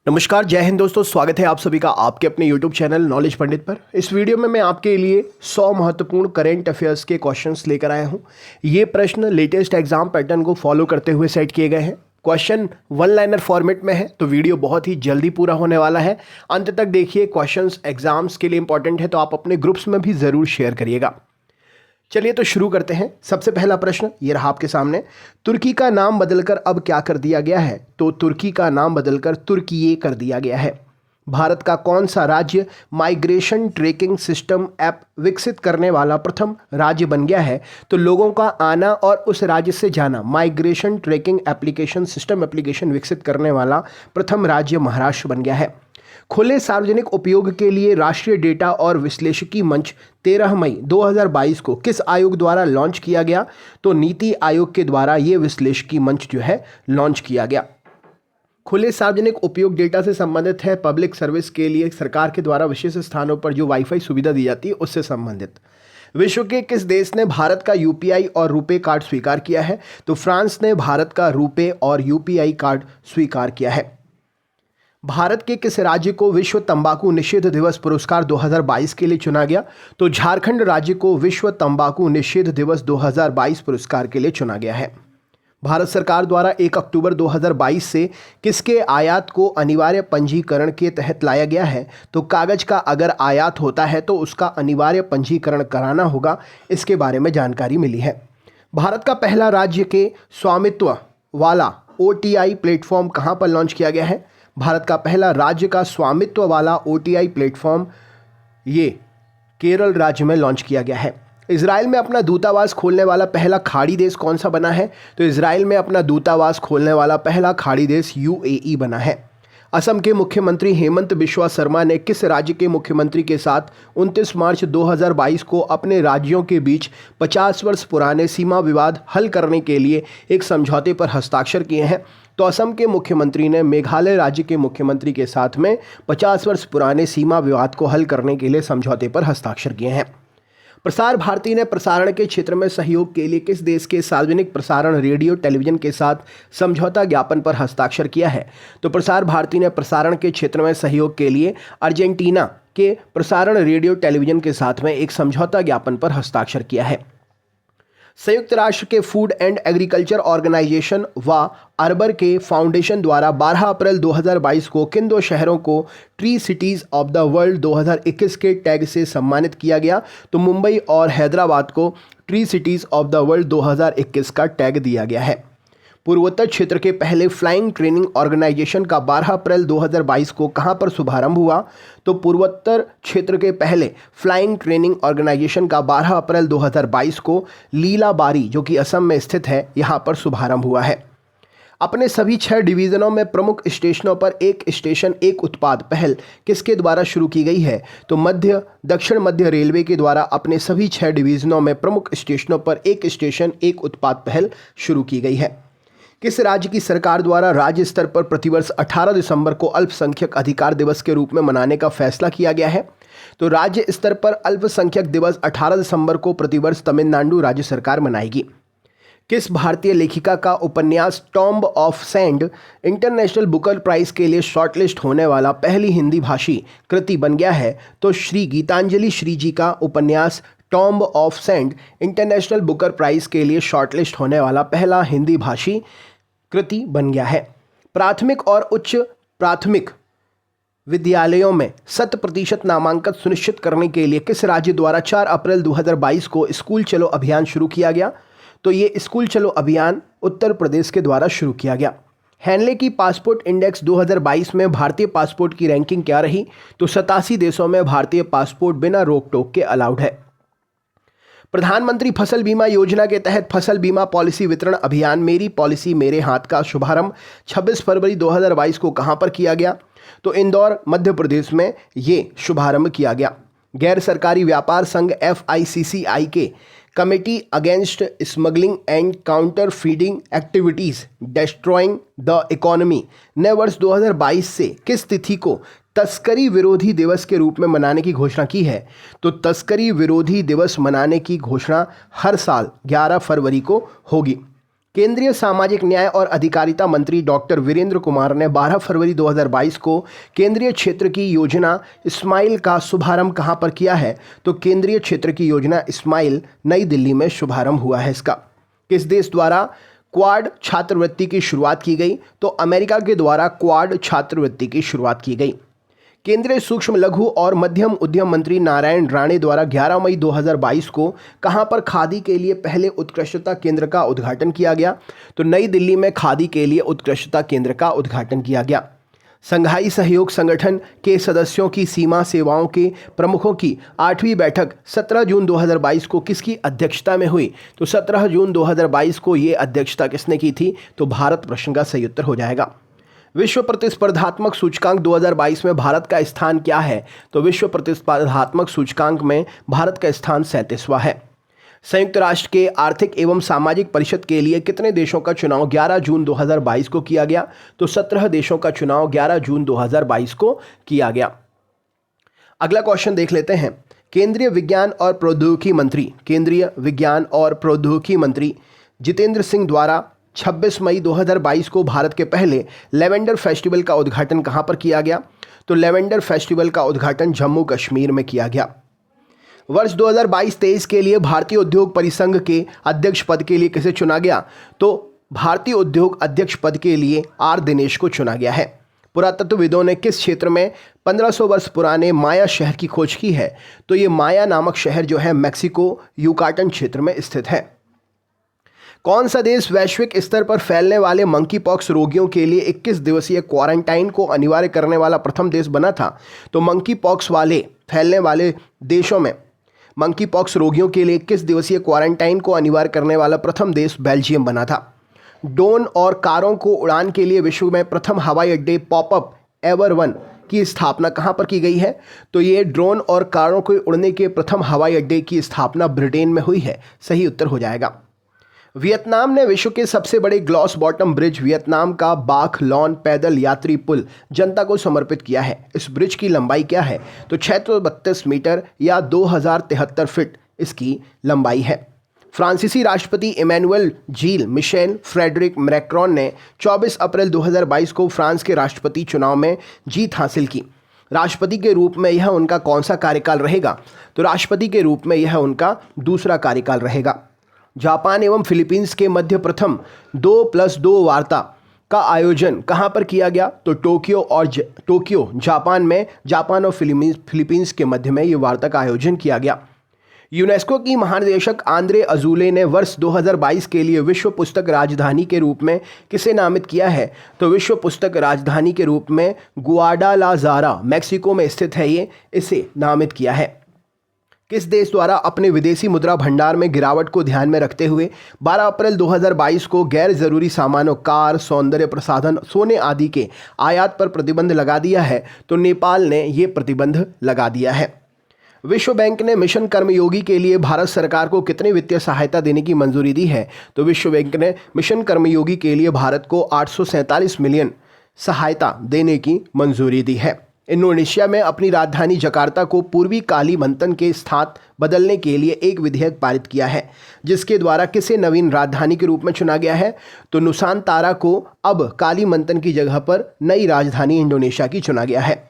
नमस्कार, जय हिंद दोस्तों। स्वागत है आप सभी का आपके अपने YouTube चैनल नॉलेज पंडित पर। इस वीडियो में मैं आपके लिए 100 महत्वपूर्ण करेंट अफेयर्स के क्वेश्चंस लेकर आया हूं। ये प्रश्न लेटेस्ट एग्जाम पैटर्न को फॉलो करते हुए सेट किए गए हैं। क्वेश्चन वन लाइनर फॉर्मेट में है, तो वीडियो बहुत ही जल्दी पूरा होने वाला है। अंत तक देखिए। क्वेश्चंस एग्जाम्स के लिए इंपॉर्टेंट है, तो आप अपने ग्रुप्स में भी ज़रूर शेयर करिएगा। चलिए तो शुरू करते हैं। सबसे पहला प्रश्न ये रहा आपके सामने। तुर्की का नाम बदलकर अब क्या कर दिया गया है? तो तुर्की का नाम बदलकर तुर्कीये कर दिया गया है। भारत का कौन सा राज्य माइग्रेशन ट्रैकिंग सिस्टम ऐप विकसित करने वाला प्रथम राज्य बन गया है? तो लोगों का आना और उस राज्य से जाना माइग्रेशन ट्रैकिंग एप्लीकेशन विकसित करने वाला प्रथम राज्य महाराष्ट्र बन गया है। खुले सार्वजनिक उपयोग के लिए राष्ट्रीय डेटा और विश्लेषिकी मंच 13 मई 2022 को किस आयोग द्वारा लॉन्च किया गया? तो नीति आयोग के द्वारा ये विश्लेषिकी मंच जो है लॉन्च किया गया। खुले सार्वजनिक उपयोग डेटा से संबंधित है। पब्लिक सर्विस के लिए सरकार के द्वारा विशेष स्थानों पर जो वाईफाई सुविधा दी जाती है उससे संबंधित। विश्व के किस देश ने भारत का यूपीआई और रुपे कार्ड स्वीकार किया है? तो फ्रांस ने भारत का रुपे और यूपीआई कार्ड स्वीकार किया है। भारत के किस राज्य को विश्व तंबाकू निषेध दिवस पुरस्कार 2022 के लिए चुना गया? तो झारखंड राज्य को विश्व तंबाकू निषेध दिवस 2022 पुरस्कार के लिए चुना गया है। भारत सरकार द्वारा 1 अक्टूबर 2022 से किसके आयात को अनिवार्य पंजीकरण के तहत लाया गया है? तो कागज का अगर आयात होता है तो उसका अनिवार्य पंजीकरण कराना होगा। इसके बारे में जानकारी मिली है। भारत का पहला राज्य के स्वामित्व वाला OTI प्लेटफॉर्म कहां पर लॉन्च किया गया है? भारत का पहला राज्य का स्वामित्व वाला OTI प्लेटफॉर्म ये केरल राज्य में लॉन्च किया गया है। इजराइल में अपना दूतावास खोलने वाला पहला खाड़ी देश कौन सा बना है? तो इजराइल में अपना दूतावास खोलने वाला पहला खाड़ी देश UAE बना है। असम के मुख्यमंत्री हेमंत बिश्वा शर्मा ने किस राज्य के मुख्यमंत्री के साथ 29 मार्च 2022 को अपने राज्यों के बीच 50 वर्ष पुराने सीमा विवाद हल करने के लिए एक समझौते पर हस्ताक्षर किए हैं? तो असम के मुख्यमंत्री ने मेघालय राज्य के मुख्यमंत्री के साथ में 50 वर्ष पुराने सीमा विवाद को हल करने के लिए समझौते पर हस्ताक्षर किए हैं। प्रसार भारती ने प्रसारण के क्षेत्र में सहयोग के लिए किस देश के सार्वजनिक प्रसारण रेडियो टेलीविजन के साथ समझौता ज्ञापन पर हस्ताक्षर किया है? तो प्रसार भारती ने प्रसारण के क्षेत्र में सहयोग के लिए अर्जेंटीना के प्रसारण रेडियो टेलीविजन के साथ में एक समझौता ज्ञापन पर हस्ताक्षर किया है। संयुक्त राष्ट्र के फूड एंड एग्रीकल्चर ऑर्गेनाइजेशन व अर्बर के फाउंडेशन द्वारा 12 अप्रैल 2022 को किन दो शहरों को tree cities of the world 2021 के टैग से सम्मानित किया गया? तो मुंबई और हैदराबाद को tree cities of the world 2021 का टैग दिया गया है। पूर्वोत्तर क्षेत्र के पहले फ्लाइंग ट्रेनिंग ऑर्गेनाइजेशन का 12 अप्रैल 2022 को कहां पर शुभारंभ हुआ? तो पूर्वोत्तर क्षेत्र के पहले फ्लाइंग ट्रेनिंग ऑर्गेनाइजेशन का 12 अप्रैल 2022 को लीलाबारी जो कि असम में स्थित है यहां पर शुभारंभ हुआ है। अपने सभी 6 डिवीज़नों में प्रमुख स्टेशनों पर एक स्टेशन एक उत्पाद पहल किसके द्वारा शुरू की गई है? तो दक्षिण मध्य रेलवे के द्वारा अपने सभी 6 डिवीज़नों में प्रमुख स्टेशनों पर एक स्टेशन एक उत्पाद पहल शुरू की गई है। किस राज्य की सरकार द्वारा राज्य स्तर पर प्रतिवर्ष 18 दिसंबर को अल्पसंख्यक अधिकार दिवस के रूप में मनाने का फैसला किया गया है? तो राज्य स्तर पर अल्पसंख्यक दिवस 18 दिसंबर को प्रतिवर्ष तमिलनाडु राज्य सरकार मनाएगी। किस भारतीय लेखिका का उपन्यास Tomb of Sand International Booker Prize के लिए शॉर्टलिस्ट होने वाला पहली हिंदी भाषी कृति बन गया है? तो श्री गीतांजलि श्री जी का उपन्यास Tomb of Sand International Booker Prize के लिए शॉर्टलिस्ट होने वाला पहला हिंदी भाषी कृति बन गया है। प्राथमिक और उच्च प्राथमिक विद्यालयों में 100% नामांकन सुनिश्चित करने के लिए किस राज्य द्वारा 4 अप्रैल 2022 को स्कूल चलो अभियान शुरू किया गया? तो ये स्कूल चलो अभियान उत्तर प्रदेश के द्वारा शुरू किया गया। हैनले की पासपोर्ट इंडेक्स 2022 में भारतीय पासपोर्ट की रैंकिंग क्या रही? तो 87 देशों में भारतीय पासपोर्ट बिना रोक टोक के अलाउड है। प्रधानमंत्री फसल बीमा योजना के तहत फसल बीमा पॉलिसी वितरण अभियान मेरी पॉलिसी मेरे हाथ का शुभारंभ 26 फरवरी 2022 को कहां पर किया गया? तो इंदौर मध्य प्रदेश में ये शुभारंभ किया गया। गैर सरकारी व्यापार संघ FICCI के committee against smuggling and counter feeding activities destroying the economy ने वर्ष 2022 से किस तिथि को तस्करी विरोधी दिवस के रूप में मनाने की घोषणा की है? तो तस्करी विरोधी दिवस मनाने की घोषणा हर साल 11 फरवरी को होगी। केंद्रीय सामाजिक न्याय और अधिकारिता मंत्री डॉक्टर वीरेंद्र कुमार ने 12 फरवरी 2022 को केंद्रीय क्षेत्र की योजना स्माइल का शुभारंभ कहां पर किया है? तो केंद्रीय क्षेत्र की योजना स्माइल नई दिल्ली में शुभारंभ हुआ है इसका। किस देश द्वारा क्वाड छात्रवृत्ति की शुरुआत की गई? तो अमेरिका के द्वारा क्वाड छात्रवृत्ति की शुरुआत की गई। केंद्रीय सूक्ष्म लघु और मध्यम उद्यम मंत्री नारायण राणे द्वारा 11 मई 2022 को कहां पर खादी के लिए पहले उत्कृष्टता केंद्र का उद्घाटन किया गया? तो नई दिल्ली में खादी के लिए उत्कृष्टता केंद्र का उद्घाटन किया गया। संघाई सहयोग संगठन के सदस्यों की सीमा सेवाओं के प्रमुखों की 8वीं बैठक 17 जून 2022 को किसकी अध्यक्षता में हुई? तो 17 जून 2022 को ये अध्यक्षता किसने की थी? तो भारत प्रश्न का सही उत्तर हो जाएगा। विश्व प्रतिस्पर्धात्मक सूचकांक 2022 में भारत का स्थान क्या है? तो विश्व प्रतिस्पर्धात्मक सूचकांक में भारत का स्थान 37वां है। संयुक्त राष्ट्र के आर्थिक एवं सामाजिक परिषद के लिए कितने देशों का चुनाव 11 जून 2022 को किया गया? तो 17 देशों का चुनाव 11 जून 2022 को किया गया। अगला क्वेश्चन देख लेते हैं। केंद्रीय विज्ञान और प्रौद्योगिकी मंत्री जितेंद्र सिंह द्वारा 26 मई 2022 को भारत के पहले लेवेंडर फेस्टिवल का उद्घाटन कहां पर किया गया? तो लेवेंडर फेस्टिवल का उद्घाटन जम्मू कश्मीर में किया गया। वर्ष 2022-23 के लिए भारतीय उद्योग परिसंघ के अध्यक्ष पद के लिए किसे चुना गया? तो भारतीय उद्योग अध्यक्ष पद के लिए आर दिनेश को चुना गया है। पुरातत्वविदों ने किस क्षेत्र में 1500 वर्ष पुराने माया शहर की खोज की है? तो ये माया नामक शहर जो है मैक्सिको युकाटन क्षेत्र में स्थित है। कौन सा देश वैश्विक स्तर पर फैलने वाले मंकी पॉक्स रोगियों के लिए 21 दिवसीय क्वारंटाइन को अनिवार्य करने वाला प्रथम देश बना था? तो मंकी पॉक्स फैलने वाले देशों में मंकी पॉक्स रोगियों के लिए 21 दिवसीय क्वारंटाइन को अनिवार्य करने वाला प्रथम देश बेल्जियम बना था। ड्रोन और कारों को उड़ान के लिए विश्व में प्रथम हवाई अड्डे पॉपअप एवर 1 की स्थापना कहां पर की गई है? तो ये ड्रोन और कारों को उड़ने के प्रथम हवाई अड्डे की स्थापना ब्रिटेन में हुई है। सही उत्तर हो जाएगा। वियतनाम ने विश्व के सबसे बड़े ग्लॉस बॉटम ब्रिज वियतनाम का बाख लॉन पैदल यात्री पुल जनता को समर्पित किया है। इस ब्रिज की लंबाई क्या है? तो 632 मीटर या 2073 फीट इसकी लंबाई है। फ्रांसीसी राष्ट्रपति इमैनुअल जील मिशेल फ्रेडरिक मैक्रोन ने 24 अप्रैल 2022 को फ्रांस के राष्ट्रपति चुनाव में जीत हासिल की। राष्ट्रपति के रूप में यह उनका कौन सा कार्यकाल रहेगा? तो राष्ट्रपति के रूप में यह उनका दूसरा कार्यकाल रहेगा। जापान एवं फिलीपींस के मध्य प्रथम 2+2 वार्ता का आयोजन कहां पर किया गया? तो टोक्यो जापान में जापान और फिलीपींस के मध्य में ये वार्ता का आयोजन किया गया। यूनेस्को की महानिदेशक आंद्रे अजूले ने वर्ष 2022 के लिए विश्व पुस्तक राजधानी के रूप में किसे नामित किया है? तो विश्व पुस्तक राजधानी के रूप में गुआडालाजारा मैक्सिको में स्थित है, ये इसे नामित किया है। किस देश द्वारा अपने विदेशी मुद्रा भंडार में गिरावट को ध्यान में रखते हुए 12 अप्रैल 2022 को गैर जरूरी सामानों कार, सौंदर्य प्रसाधन, सोने आदि के आयात पर प्रतिबंध लगा दिया है? तो नेपाल ने ये प्रतिबंध लगा दिया है। विश्व बैंक ने मिशन कर्मयोगी के लिए भारत सरकार को कितनी वित्तीय सहायता देने की मंजूरी दी है? तो विश्व बैंक ने मिशन कर्मयोगी के लिए भारत को 847 मिलियन सहायता देने की मंजूरी दी है। इंडोनेशिया में अपनी राजधानी जकार्ता को पूर्वी कालीमंतन के स्थान बदलने के लिए एक विधेयक पारित किया है, जिसके द्वारा किसे नवीन राजधानी के रूप में चुना गया है? तो नुसांतारा को अब कालीमंतन की जगह पर नई राजधानी इंडोनेशिया की चुना गया है।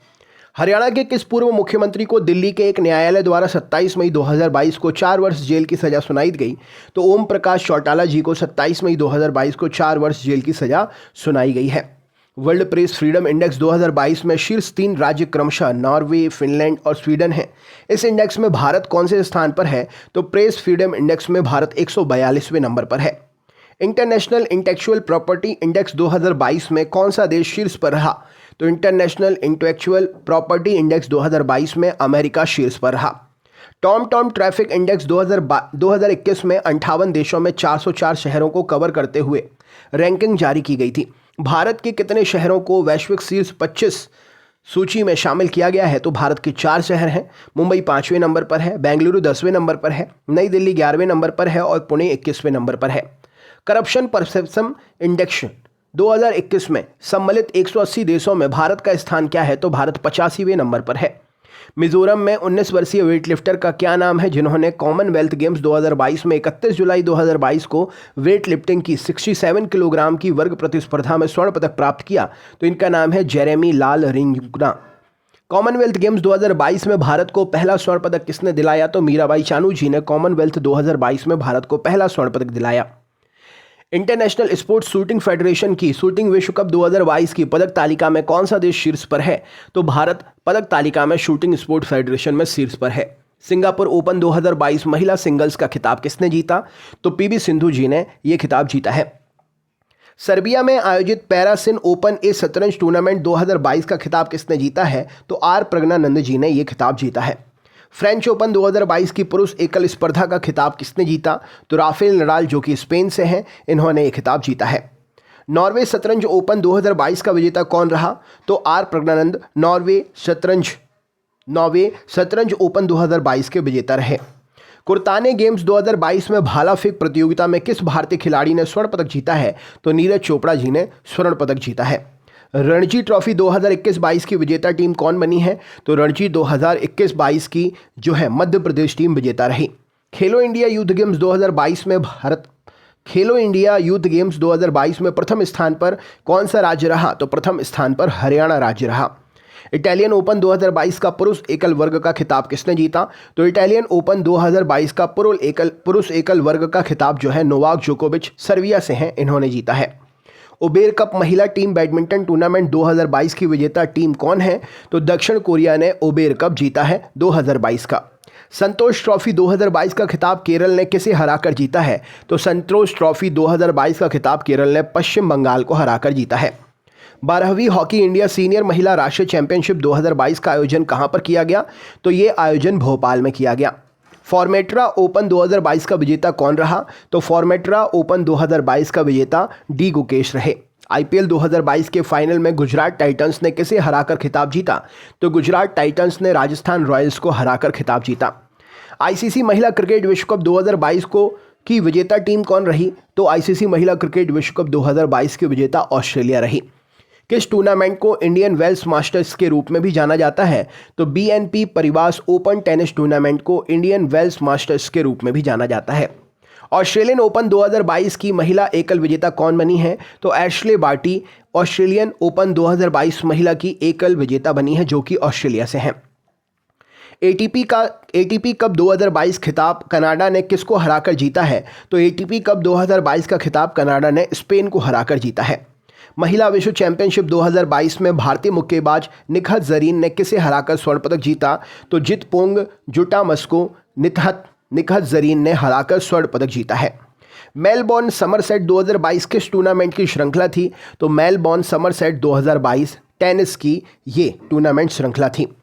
हरियाणा के किस पूर्व मुख्यमंत्री को दिल्ली के एक न्यायालय द्वारा 27 मई 2022 को 4 वर्ष जेल की सजा सुनाई गई? तो ओम प्रकाश चौटाला जी को 27 मई 2022 को 4 वर्ष जेल की सजा सुनाई गई है। वर्ल्ड प्रेस फ्रीडम इंडेक्स 2022 में शीर्ष 3 राज्य क्रमशः नॉर्वे, फिनलैंड और स्वीडन हैं। इस इंडेक्स में भारत कौन से स्थान पर है? तो प्रेस फ्रीडम इंडेक्स में भारत 142वें नंबर पर है। इंटरनेशनल इंटेलेक्चुअल प्रॉपर्टी इंडेक्स 2022 में कौन सा देश शीर्ष पर रहा? तो इंटरनेशनल इंटेलेक्चुअल प्रॉपर्टी इंडेक्स 2022 में अमेरिका शीर्ष पर रहा। टॉम ट्रैफिक इंडेक्स 2021 में 58 देशों में 404 शहरों को कवर करते हुए रैंकिंग जारी की गई थी। भारत के कितने शहरों को वैश्विक शीर्ष 25 सूची में शामिल किया गया है? तो भारत के 4 शहर हैं। मुंबई 5वें नंबर पर है, बेंगलुरु 10वें नंबर पर है, नई दिल्ली 11वें नंबर पर है और पुणे 21वें नंबर पर है। करप्शन परसेप्शन इंडेक्स 2021 में सम्मिलित 180 देशों में भारत का स्थान क्या है? तो भारत 85वें नंबर पर है। मिजोरम में 19 वर्षीय वेटलिफ्टर का क्या नाम है जिन्होंने कॉमनवेल्थ गेम्स 2022 में 31 जुलाई 2022 को वेट लिफ्टिंग की 67 किलोग्राम की वर्ग प्रतिस्पर्धा में स्वर्ण पदक प्राप्त किया? तो इनका नाम है जेरेमी लाल रिंगुना। कॉमनवेल्थ गेम्स 2022 में भारत को पहला स्वर्ण पदक किसने दिलाया? तो मीराबाई चानू जी ने कॉमनवेल्थ 2022 में भारत को पहला स्वर्ण पदक दिलाया। इंटरनेशनल स्पोर्ट्स शूटिंग फेडरेशन की शूटिंग विश्व कप 2022 की पदक तालिका में कौन सा देश शीर्ष पर है? तो भारत पदक तालिका में शूटिंग स्पोर्ट फेडरेशन में शीर्ष पर है। सिंगापुर ओपन 2022 महिला सिंगल्स का खिताब किसने जीता? तो पीवी सिंधु जी ने यह खिताब जीता है। सर्बिया में आयोजित पैरासिन ओपन ए शतरंज टूर्नामेंट 2022 का खिताब किसने जीता है? तो आर प्रज्ञानंद जी ने यह खिताब जीता है। फ्रेंच ओपन 2022 की पुरुष एकल स्पर्धा का खिताब किसने जीता? तो राफेल नडाल जो कि स्पेन से हैं, इन्होंने ये खिताब जीता है। नॉर्वे शतरंज ओपन 2022 का विजेता कौन रहा? तो आर प्रज्ञानंद नॉर्वे शतरंज ओपन 2022 के विजेता रहे। कुर्ताने गेम्स 2022 में भाला फेंक प्रतियोगिता में किस भारतीय खिलाड़ी ने स्वर्ण पदक जीता है? तो नीरज चोपड़ा जी ने स्वर्ण पदक जीता है। रणजी ट्रॉफी 2021-22 की विजेता टीम कौन बनी है? तो रणजी 2021-22 की जो है मध्य प्रदेश टीम विजेता रही। खेलो इंडिया यूथ गेम्स 2022 में प्रथम स्थान पर कौन सा राज्य रहा? तो प्रथम स्थान पर हरियाणा राज्य रहा। इटालियन ओपन 2022 का पुरुष एकल वर्ग का खिताब किसने जीता? तो इटालियन ओपन 2022 का पुरुष एकल वर्ग का खिताब जो है नोवाक जोकोविच सर्बिया से हैं, इन्होंने जीता है। उबेर कप महिला टीम बैडमिंटन टूर्नामेंट 2022 की विजेता टीम कौन है? तो दक्षिण कोरिया ने उबेर कप जीता है 2022 का। संतोष ट्रॉफी 2022 का खिताब केरल ने किसे हराकर जीता है? तो संतोष ट्रॉफी 2022 का खिताब केरल ने पश्चिम बंगाल को हराकर जीता है। 12वीं हॉकी इंडिया सीनियर महिला राष्ट्रीय चैंपियनशिप 2022 का आयोजन कहां पर किया गया? तो ये आयोजन भोपाल में किया गया। फॉर्मेट्रा ओपन 2022 का विजेता कौन रहा? तो फॉर्मेट्रा ओपन 2022 का विजेता डी गुकेश रहे। आईपीएल 2022 के फाइनल में गुजरात टाइटंस ने किसे हराकर खिताब जीता? तो गुजरात टाइटंस ने राजस्थान रॉयल्स को हराकर खिताब जीता। आईसीसी महिला क्रिकेट विश्व कप 2022 की विजेता टीम कौन रही? तो आईसीसी महिला क्रिकेट विश्व कप 2022 की विजेता ऑस्ट्रेलिया रही। किस टूर्नामेंट को इंडियन वेल्स मास्टर्स के रूप में भी जाना जाता है? तो बीएनपी परिवास ओपन टेनिस टूर्नामेंट को इंडियन वेल्स मास्टर्स के रूप में भी जाना जाता है। ऑस्ट्रेलियन ओपन 2022 की महिला एकल विजेता कौन बनी है? तो एशले बार्टी ऑस्ट्रेलियन ओपन 2022 महिला की एकल विजेता बनी है, जो कि ऑस्ट्रेलिया से हैं। एटीपी कप 2022 खिताब कनाडा ने किसको हराकर जीता है? तो एटीपी कप 2022 का खिताब कनाडा ने स्पेन को हराकर जीता है। महिला विश्व चैंपियनशिप 2022 में भारतीय मुक्केबाज निखत जरीन ने किसे हराकर स्वर्ण पदक जीता? तो जितपोंग जुटामस को निखत जरीन ने हराकर स्वर्ण पदक जीता है। मेलबॉर्न समरसेट 2022 किस टूर्नामेंट की श्रृंखला थी? तो मेलबॉर्न समरसेट 2022 टेनिस की ये टूर्नामेंट श्रृंखला थी।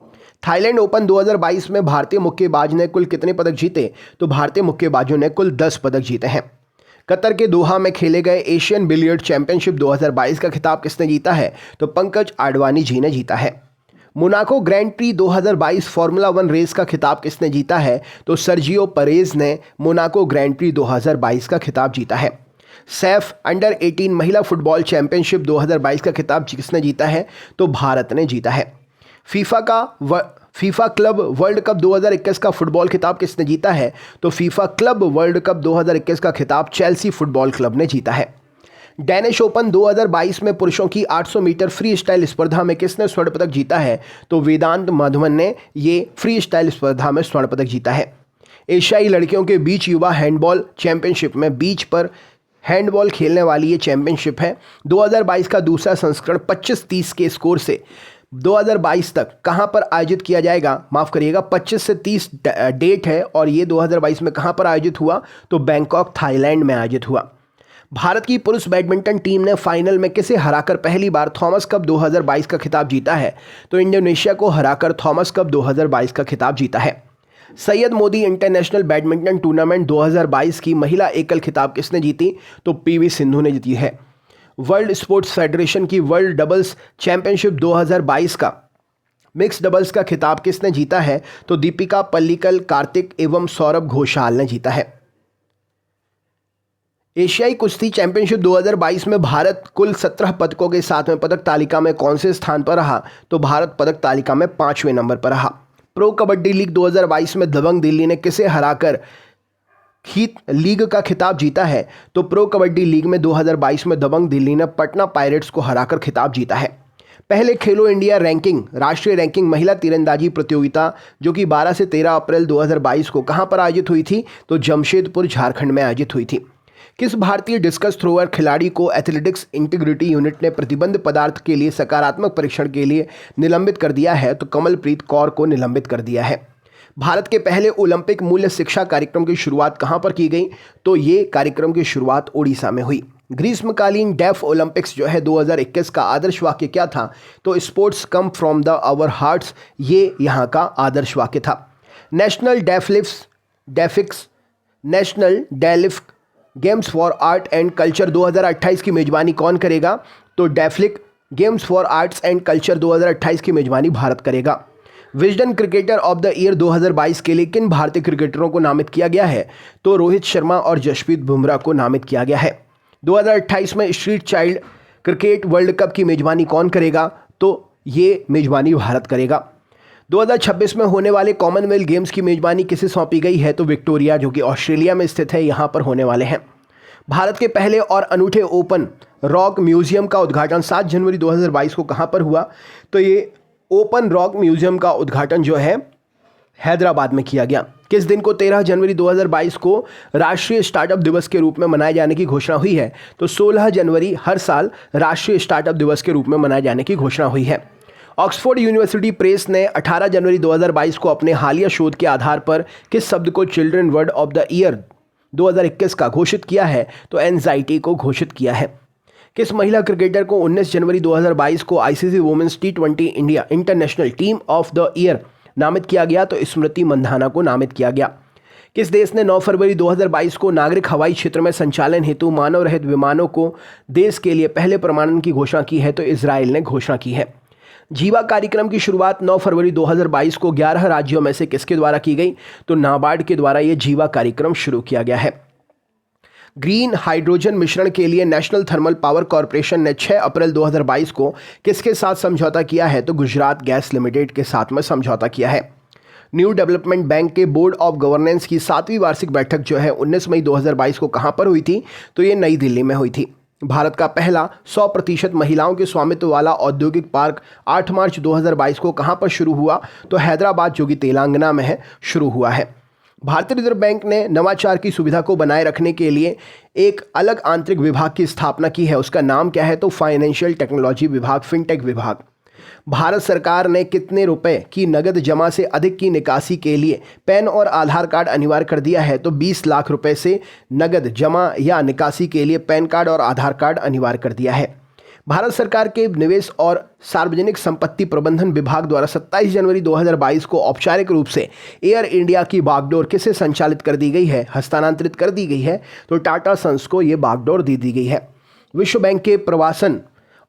थाईलैंड ओपन 2022 में भारतीय मुक्केबाज ने कुल कितने पदक जीते? तो भारतीय मुक्केबाजों ने कुल 10 पदक जीते हैं। कतर के दोहा में खेले गए एशियन बिलियर्ड चैंपियनशिप 2022 का खिताब किसने जीता है? तो पंकज आडवाणी जी ने जीता है। Monaco Grand Prix 2022 formula 1 race का खिताब किसने जीता है? तो सर्जियो परेज ने मोनाको ग्रैंड प्री 2022 का खिताब जीता है। सैफ अंडर 18 महिला फुटबॉल चैंपियनशिप 2022 का खिताब किसने जीता है? तो भारत ने जीता है। फीफा क्लब वर्ल्ड कप 2021 का फुटबॉल खिताब किसने जीता है? तो फीफा क्लब वर्ल्ड कप 2021 का खिताब चेल्सी फुटबॉल क्लब ने जीता है। डेनिश ओपन 2022 में पुरुषों की 800 मीटर फ्री स्टाइल स्पर्धा में किसने स्वर्ण पदक जीता है? तो वेदांत माधवन ने ये फ्री स्टाइल स्पर्धा में स्वर्ण पदक जीता है। एशियाई लड़कियों के बीच युवा हैंडबॉल चैंपियनशिप में बीच पर हैंडबॉल खेलने वाली ये चैंपियनशिप है। 2022 का दूसरा संस्करण 25-30 के स्कोर से 2022 तक कहां पर आयोजित किया जाएगा? माफ़ करिएगा, 25 से 30 डेट है और ये 2022 में कहां पर आयोजित हुआ? तो बैंकॉक थाईलैंड में आयोजित हुआ। भारत की पुरुष बैडमिंटन टीम ने फाइनल में किसे हराकर पहली बार थॉमस कप 2022 का खिताब जीता है? तो इंडोनेशिया को हराकर थॉमस कप 2022 का खिताब जीता है। Syed Modi international badminton tournament 2022 की महिला एकल खिताब किसने जीती? तो पीवी सिंधु ने जीती है। वर्ल्ड स्पोर्ट्स फेडरेशन की वर्ल्ड डबल्स चैंपियनशिप 2022 का मिक्स डबल्स का खिताब किसने जीता है? तो दीपिका पल्लिकल, कार्तिक एवं सौरभ घोषाल ने जीता है। एशियाई कुश्ती चैंपियनशिप 2022 में भारत कुल 17 पदकों के साथ में पदक तालिका में कौन से स्थान पर रहा? तो भारत पदक तालिका में 5वें नंबर पर रहा। प्रो कबड्डी लीग 2022 में दबंग दिल्ली ने किसे हराकर लीग का खिताब जीता है? तो प्रो कबड्डी लीग में 2022 में दबंग दिल्ली ने पटना पायरेट्स को हराकर खिताब जीता है। पहले खेलो इंडिया रैंकिंग राष्ट्रीय रैंकिंग महिला तीरंदाजी प्रतियोगिता जो कि 12 से 13 अप्रैल 2022 को कहां पर आयोजित हुई थी? तो जमशेदपुर झारखंड में आयोजित हुई थी। किस भारतीय डिस्कस थ्रोअर खिलाड़ी को एथलेटिक्स इंटीग्रिटी यूनिट ने प्रतिबंध पदार्थ के लिए सकारात्मक परीक्षण के लिए निलंबित कर दिया है? तो कमलप्रीत कौर को निलंबित कर दिया है। भारत के पहले ओलंपिक मूल्य शिक्षा कार्यक्रम की शुरुआत कहां पर की गई? तो ये कार्यक्रम की शुरुआत ओडिशा में हुई। ग्रीष्मकालीन डेफ ओलंपिक्स जो है 2021 का आदर्श वाक्य क्या था? तो sports come from the our hearts, ये यहाँ का आदर्श वाक्य था। नेशनल डेफलिक games for art and culture 2028 की मेजबानी कौन करेगा? तो डेफलिक games for arts and culture 2028 की मेजबानी भारत करेगा। Wisden cricketer of the year 2022 के लिए किन भारतीय क्रिकेटरों को नामित किया गया है? तो रोहित शर्मा और जसप्रीत बुमराह को नामित किया गया है। 2028 में street child cricket world cup की मेजबानी कौन करेगा? तो ये मेजबानी भारत करेगा। 2026 में होने वाले कॉमनवेल्थ गेम्स की मेजबानी किसे सौंपी गई है? तो विक्टोरिया जो कि ऑस्ट्रेलिया में स्थित है, यहाँ पर होने वाले हैं। भारत के पहले और अनूठे ओपन रॉक म्यूजियम का उद्घाटन 7 जनवरी 2022 को कहाँ पर हुआ? तो ये ओपन रॉक म्यूजियम का उद्घाटन जो है हैदराबाद में किया गया। किस दिन को 13 जनवरी 2022 को राष्ट्रीय स्टार्टअप दिवस के रूप में मनाए जाने की घोषणा हुई है? तो 16 जनवरी हर साल राष्ट्रीय स्टार्टअप दिवस के रूप में मनाए जाने की घोषणा हुई है। ऑक्सफोर्ड यूनिवर्सिटी प्रेस ने 18 जनवरी 2022 को अपने हालिया शोध के आधार पर किस शब्द को children word of the year 2021 का घोषित किया है? तो एंजाइटी को घोषित किया है। किस महिला क्रिकेटर को 19 जनवरी 2022 को ICC women's T20 India international team of the year नामित किया गया? तो स्मृति मंधाना को नामित किया गया। किस देश ने 9 फरवरी 2022 को नागरिक हवाई क्षेत्र में संचालन हेतु मानव रहित विमानों को देश के लिए पहले प्रमाणन की घोषणा की है? तो इजराइल ने घोषणा की है। जीवा कार्यक्रम की शुरुआत 9 फरवरी 2022 को 11 राज्यों में से किसके द्वारा की गई? तो नाबार्ड के द्वारा ये जीवा कार्यक्रम शुरू किया गया है। ग्रीन हाइड्रोजन मिश्रण के लिए नेशनल थर्मल पावर कॉरपोरेशन ने 6 अप्रैल 2022 को किसके साथ समझौता किया है? तो गुजरात गैस लिमिटेड के साथ में समझौता किया है। न्यू डेवलपमेंट बैंक के बोर्ड ऑफ गवर्नेंस की 7वीं वार्षिक बैठक जो है 19 मई 2022 को कहां पर हुई थी? तो ये नई दिल्ली में हुई थी। भारत का पहला 100% महिलाओं के स्वामित्व वाला औद्योगिक पार्क 8 मार्च 2022 को कहां पर शुरू हुआ? तो हैदराबाद जो कि तेलंगाना में है शुरू हुआ है। भारतीय रिजर्व बैंक ने नवाचार की सुविधा को बनाए रखने के लिए एक अलग आंतरिक विभाग की स्थापना की है, उसका नाम क्या है? तो फाइनेंशियल टेक्नोलॉजी विभाग, फिनटेक विभाग। भारत सरकार ने कितने रुपए की नगद जमा से अधिक की निकासी के लिए पैन और आधार कार्ड अनिवार्य कर दिया है? तो 20 लाख रुपए से नगद जमा या निकासी के लिए पैन कार्ड और आधार कार्ड अनिवार्य कर दिया है। भारत सरकार के निवेश और सार्वजनिक संपत्ति प्रबंधन विभाग द्वारा 27 जनवरी 2022 को औपचारिक रूप से एयर इंडिया की बागडोर किसे संचालित कर दी गई है, हस्तांतरित कर दी गई है? तो टाटा सन्स को ये बागडोर दे दी गई है। विश्व बैंक के प्रवासन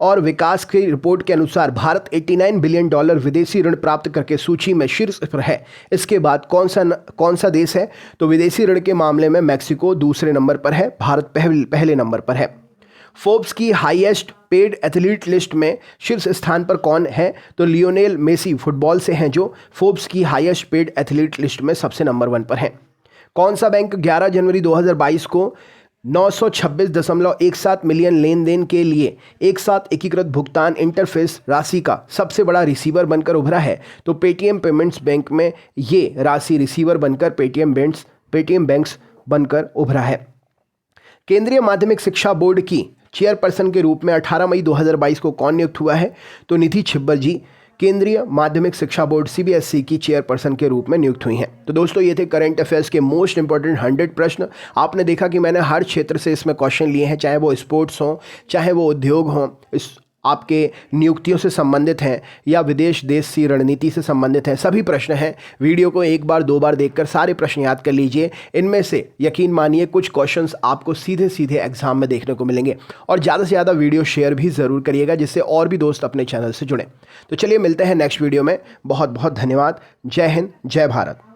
और विकास की रिपोर्ट के अनुसार भारत $89 बिलियन विदेशी ऋण प्राप्त करके सूची में शीर्ष पर है। इसके बाद कौन सा देश है? तो विदेशी ऋण के मामले में मैक्सिको दूसरे नंबर पर है, भारत पहले नंबर पर है। फोर्ब्स की हाईएस्ट पेड एथलीट लिस्ट में शीर्ष स्थान पर कौन है? तो लियोनेल मेसी फुटबॉल से हैं जो फोर्ब्स की हाईएस्ट पेड एथलीट लिस्ट में सबसे नंबर 1 पर है। कौन सा बैंक 11 जनवरी 2022 को 926.17 मिलियन लेन देन के लिए एक साथ एकीकृत भुगतान इंटरफेस राशि का सबसे बड़ा रिसीवर बनकर उभरा है? तो पेटीएम पेमेंट्स बैंक में ये राशि रिसीवर बनकर पेटीएम बैंक्स बनकर उभरा है। केंद्रीय माध्यमिक शिक्षा बोर्ड की चेयरपर्सन के रूप में 18 मई 2022 को कौन नियुक्त हुआ है? तो निधि छिब्बर जी केंद्रीय माध्यमिक शिक्षा बोर्ड CBSE की चेयरपर्सन के रूप में नियुक्त हुई हैं। तो दोस्तों ये थे करंट अफेयर्स के मोस्ट इंपॉर्टेंट 100 प्रश्न। आपने देखा कि मैंने हर क्षेत्र से इसमें क्वेश्चन लिए हैं, चाहे वो स्पोर्ट्स हो, चाहे वो उद्योग हो, इस आपके नियुक्तियों से संबंधित हैं या विदेश देश की रणनीति से संबंधित हैं, सभी प्रश्न हैं। वीडियो को एक बार 2 बार देखकर सारे प्रश्न याद कर लीजिए। इनमें से यकीन मानिए कुछ क्वेश्चंस आपको सीधे सीधे एग्जाम में देखने को मिलेंगे। और ज़्यादा से ज़्यादा वीडियो शेयर भी ज़रूर करिएगा जिससे और भी दोस्त अपने चैनल से जुड़ें। तो चलिए मिलते हैं नेक्स्ट वीडियो में। बहुत बहुत धन्यवाद। जय हिंद, जय भारत।